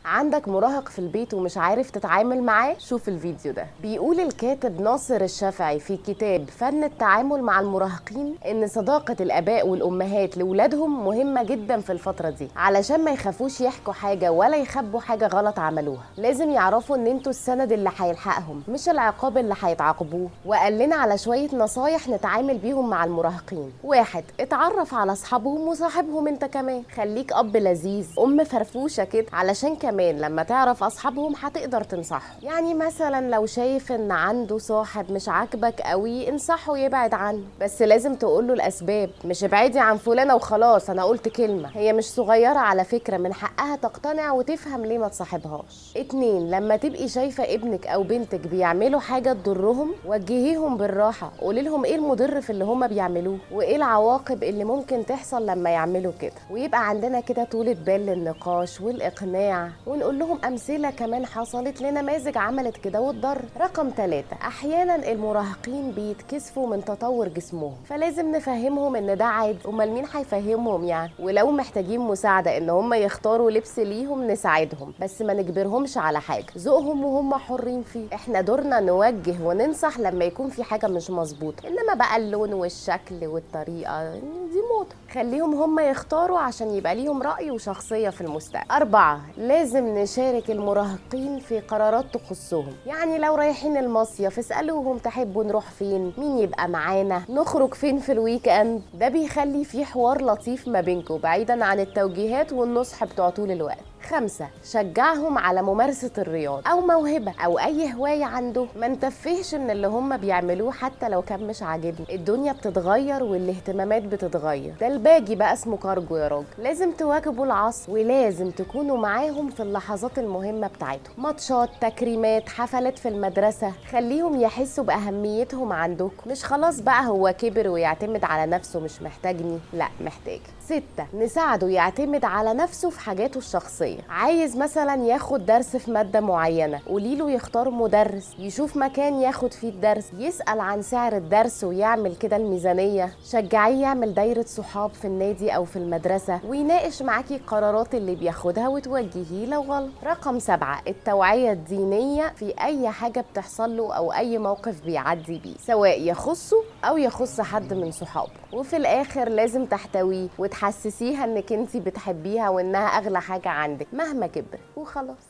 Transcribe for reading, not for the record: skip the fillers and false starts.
عندك مراهق في البيت ومش عارف تتعامل معاه؟ شوف الفيديو ده. بيقول الكاتب ناصر الشافعي في كتاب فن التعامل مع المراهقين ان صداقة الاباء والامهات لاولادهم مهمة جدا في الفترة دي، علشان ما يخافوش يحكوا حاجة ولا يخبوا حاجة غلط عملوها. لازم يعرفوا ان انتوا السند اللي هيلحقهم مش العقاب اللي هيتعاقبوه. وقال لنا على شوية نصايح نتعامل بيهم مع المراهقين. 1. اتعرف على اصحابهم وصاحبهم انت كمان. خليك اب لذيذ، ام فرفوشة كده، علشان كمان لما تعرف اصحابهم هتقدر تنصحه. يعني مثلا لو شايف ان عنده صاحب مش عاجبك قوي انصحه يبعد عنه، بس لازم تقوله الاسباب، مش ابعدي عن فلانة وخلاص انا قلت كلمة. هي مش صغيرة على فكرة، من حقها تقتنع وتفهم ليه ما تصاحبهاش. 2. لما تبقي شايفة ابنك او بنتك بيعملوا حاجة تضرهم وجهيهم بالراحة، قولي لهم ايه المضر في اللي هم بيعملوه وايه العواقب اللي ممكن تحصل لما يعملوا كده. ويبقى عندنا كده طولة بال للنقاش والاقناع، ونقول لهم امثلة كمان حصلت لنماذج عملت كده واتضر. رقم 3. احيانا المراهقين بيتكسفوا من تطور جسمهم، فلازم نفهمهم ان ده عادي. امال مين هيفهمهم يعني؟ ولو محتاجين مساعدة ان هم يختاروا لبس ليهم نساعدهم، بس ما نجبرهمش على حاجة، ذوقهم وهم حرين فيه. احنا دورنا نوجه وننصح لما يكون في حاجة مش مظبوطة، انما بقى اللون والشكل والطريقة دي موضة. خليهم هم يختاروا عشان يبقى ليهم رأي وشخصية في المستقبل. 4. لازم نشارك المراهقين في قرارات تخصهم. يعني لو رايحين المصيف اسألوهم تحبوا نروح فين، مين يبقى معانا، نخرج فين في الويك اند. ده بيخلي في حوار لطيف ما بينكم بعيدا عن التوجيهات والنصح بتوع طول الوقت. 5. شجعهم على ممارسة الرياضة أو موهبة أو أي هواية عنده. ما نتفهش من اللي هم بيعملوه حتى لو كان مش عاجبني. الدنيا بتتغير والاهتمامات بتتغير، ده الباجي بقى اسمه كارجو يا راجل. لازم تواكبوا العصر، ولازم تكونوا معاهم في اللحظات المهمة بتاعتهم، ماتشات، تكريمات، حفلات في المدرسة. خليهم يحسوا بأهميتهم عندكم، مش خلاص بقى هو كبر ويعتمد على نفسه مش محتاجني، لا محتاج. 6. نساعده يعتمد على نفسه في حاجاته الشخصية. عايز مثلا ياخد درس في مادة معينة، قوليله يختار مدرس، يشوف مكان ياخد فيه الدرس، يسأل عن سعر الدرس ويعمل كده الميزانية. شجعيه يعمل دايرة صحاب في النادي أو في المدرسة، ويناقش معاكي القرارات اللي بياخدها وتوجهيه لو غلط. رقم 7. التوعية الدينية في أي حاجة بتحصل له أو أي موقف بيعدي بيه، سواء يخصه أو يخص حد من صحابه. وفي الآخر لازم تحتويه وتحسسيها انك انتي بتحبيها وانها اغلى حاجة عندك مهما كبر، وخلاص.